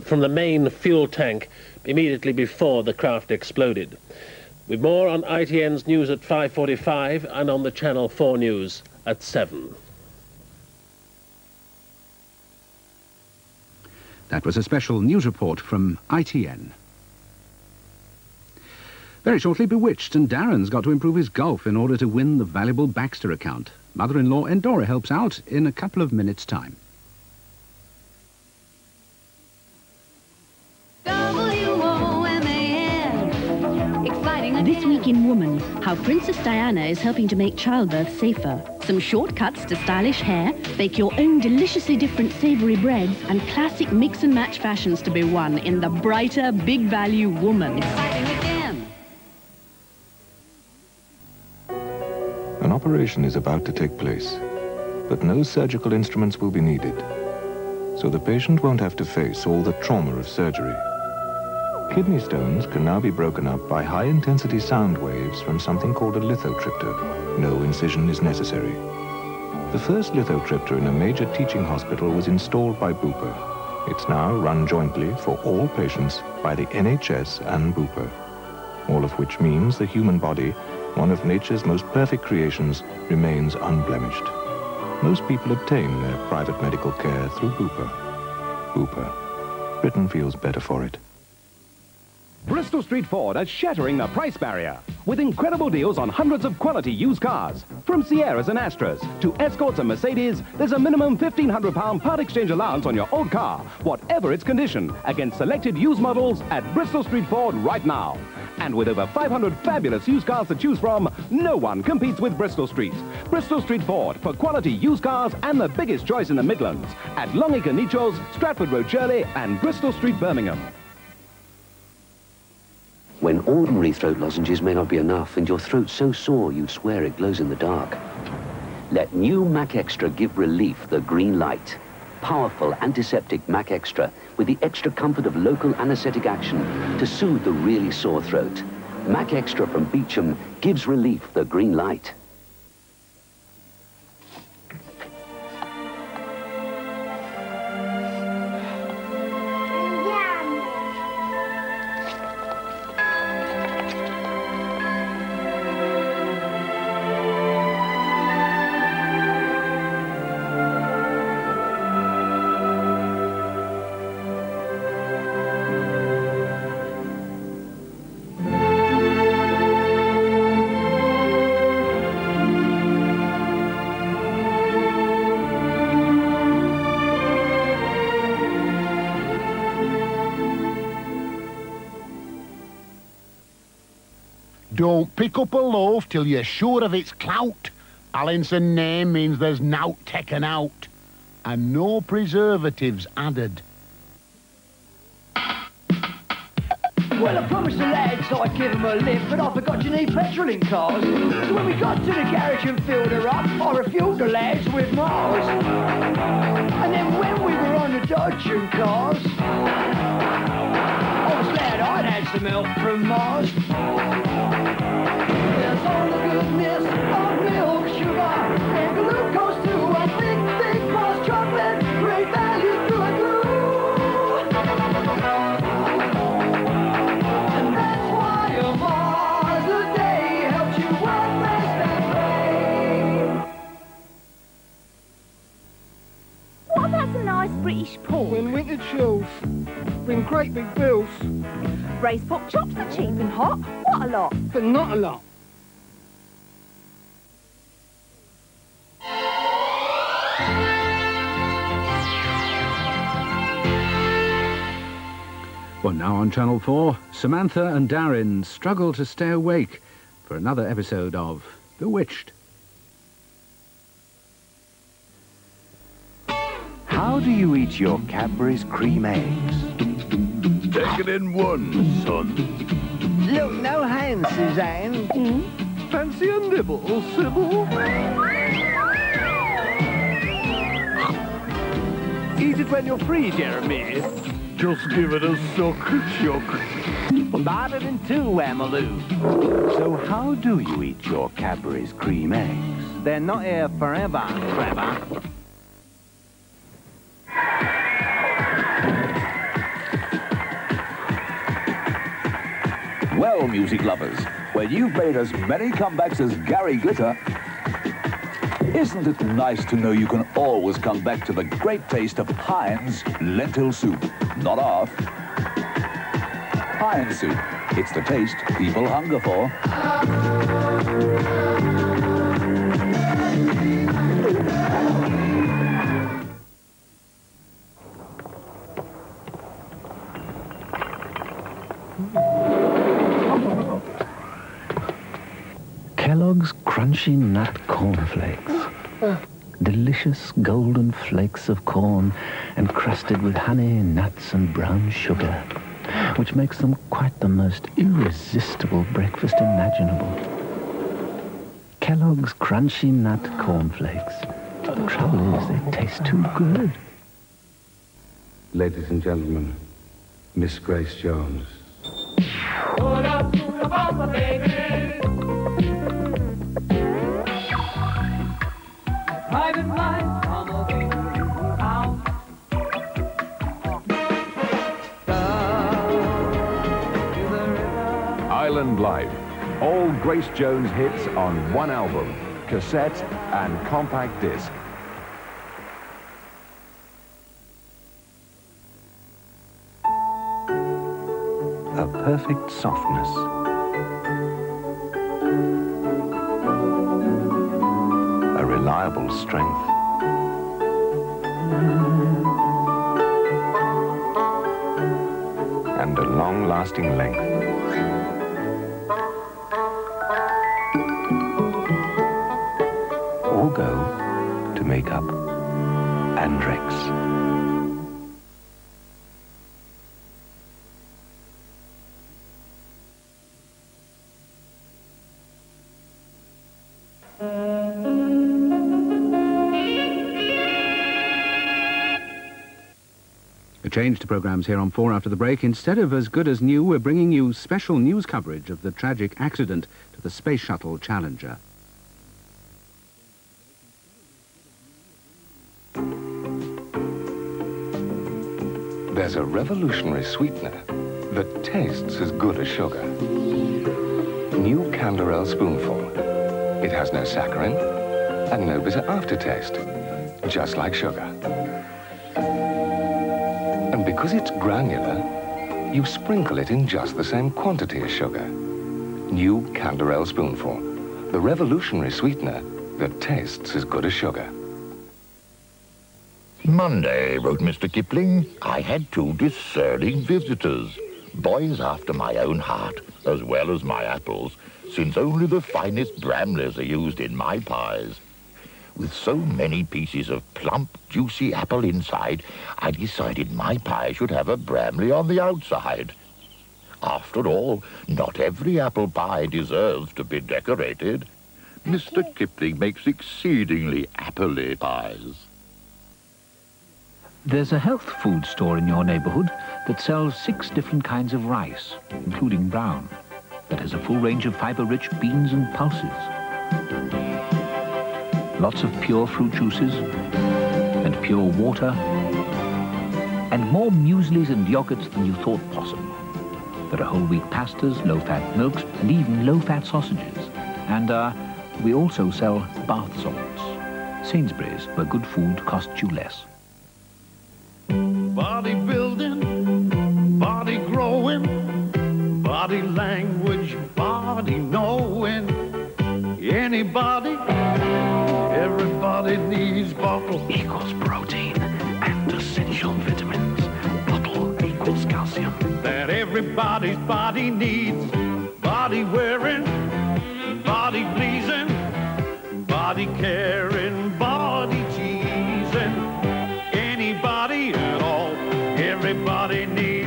from the main fuel tank immediately before the craft exploded. With more on ITN's news at 5:45 and on the Channel 4 news at 7. That was a special news report from ITN. Very shortly, Bewitched, and Darren's got to improve his golf in order to win the valuable Baxter account. Mother-in-law Endora helps out in a couple of minutes' time. This week in Woman, how Princess Diana is helping to make childbirth safer. Some shortcuts to stylish hair, bake your own deliciously different savoury breads, and classic mix and match fashions to be won in the brighter, big value Woman. Exciting again. An operation is about to take place, but no surgical instruments will be needed, so the patient won't have to face all the trauma of surgery. Kidney stones can now be broken up by high-intensity sound waves from something called a lithotripter. No incision is necessary. The first lithotripter in a major teaching hospital was installed by Bupa. It's now run jointly for all patients by the NHS and Bupa. All of which means the human body, one of nature's most perfect creations, remains unblemished. Most people obtain their private medical care through Bupa. Bupa. Britain feels better for it. Bristol Street Ford are shattering the price barrier with incredible deals on hundreds of quality used cars. From Sierras and Astras to Escorts and Mercedes, there's a minimum £1,500 part exchange allowance on your old car, whatever its condition, against selected used models at Bristol Street Ford right now. And with over 500 fabulous used cars to choose from, no one competes with Bristol Street. Bristol Street Ford for quality used cars and the biggest choice in the Midlands at Long Acre Nichols, Stratford Road Shirley and Bristol Street Birmingham. When ordinary throat lozenges may not be enough and your throat's so sore you'd swear it glows in the dark, let new Mac Extra give relief the green light. Powerful antiseptic Mac Extra with the extra comfort of local anesthetic action to soothe the really sore throat. Mac Extra from Beecham gives relief the green light. Don't pick up a loaf till you're sure of its clout. Allinson name means there's nowt taken out. And no preservatives added. Well, I promised the lads that I'd give them a lift, but I forgot you need petrol in cars. So when we got to the garage and filled her up, I refueled the lads with Mars. And then when we were on the Dodge and cars, I was glad I'd had some help from Mars. There's all the goodness of milk, sugar, and glucose too. A big, big Mars chocolate, great value through and through. And that's why a Mars a day helps you work, rest, and play. What about some nice British pork? When winter chills, bring great big bills. Braised pork chops are cheap and hot. What a lot. But not a lot. Well, now on Channel 4, Samantha and Darren struggle to stay awake for another episode of Bewitched. How do you eat your Cadbury's cream eggs? Take it in one, son. Look, no hands, Suzanne. Fancy a nibble, Sybil? Eat it when you're free, Jeremy. Just give it a suck, chuck. Better than two, Amaloo. So how do you eat your Cadbury's cream eggs? They're not here forever, Trevor. Well, music lovers, when you've made as many comebacks as Gary Glitter, isn't it nice to know you can always come back to the great taste of Heinz lentil soup? Not half. Heinz soup. It's the taste people hunger for. Kellogg's Crunchy Nut Cornflakes. Delicious golden flakes of corn encrusted with honey, nuts and brown sugar, which makes them quite the most irresistible breakfast imaginable. Kellogg's Crunchy Nut Cornflakes. The trouble is, they taste too good. Ladies and gentlemen, Miss Grace Jones. Island Life. All Grace Jones hits on one album, cassette and compact disc. A perfect softness. A reliable strength. And a long-lasting length. All go to make up Andrex. A change to programmes here on 4 after the break. Instead of As Good as New, we're bringing you special news coverage of the tragic accident to the Space Shuttle Challenger. There's a revolutionary sweetener that tastes as good as sugar. New Canderel Spoonful. It has no saccharin and no bitter aftertaste, just like sugar. And because it's granular, you sprinkle it in just the same quantity as sugar. New Canderel Spoonful, the revolutionary sweetener that tastes as good as sugar. Monday, wrote Mr. Kipling, I had 2 discerning visitors, boys after my own heart, as well as my apples, since only the finest Bramleys are used in my pies. With so many pieces of plump, juicy apple inside, I decided my pie should have a Bramley on the outside. After all, not every apple pie deserves to be decorated. Mr. Kipling makes exceedingly apple-y pies. There's a health food store in your neighborhood that sells 6 different kinds of rice, including brown, that has a full range of fiber-rich beans and pulses. Lots of pure fruit juices and pure water, and more mueslis and yogurts than you thought possible. There are whole wheat pastas, low-fat milks, and even low-fat sausages. And we also sell bath salts. Sainsbury's, where good food costs you less. Body building, body growing, body language, body knowing. Anybody, everybody needs bottle. Equals protein and essential vitamins. Bottle equals calcium. That everybody's body needs. Body wearing, body pleasing, body caring, body teasing. Anybody at all, everybody needs.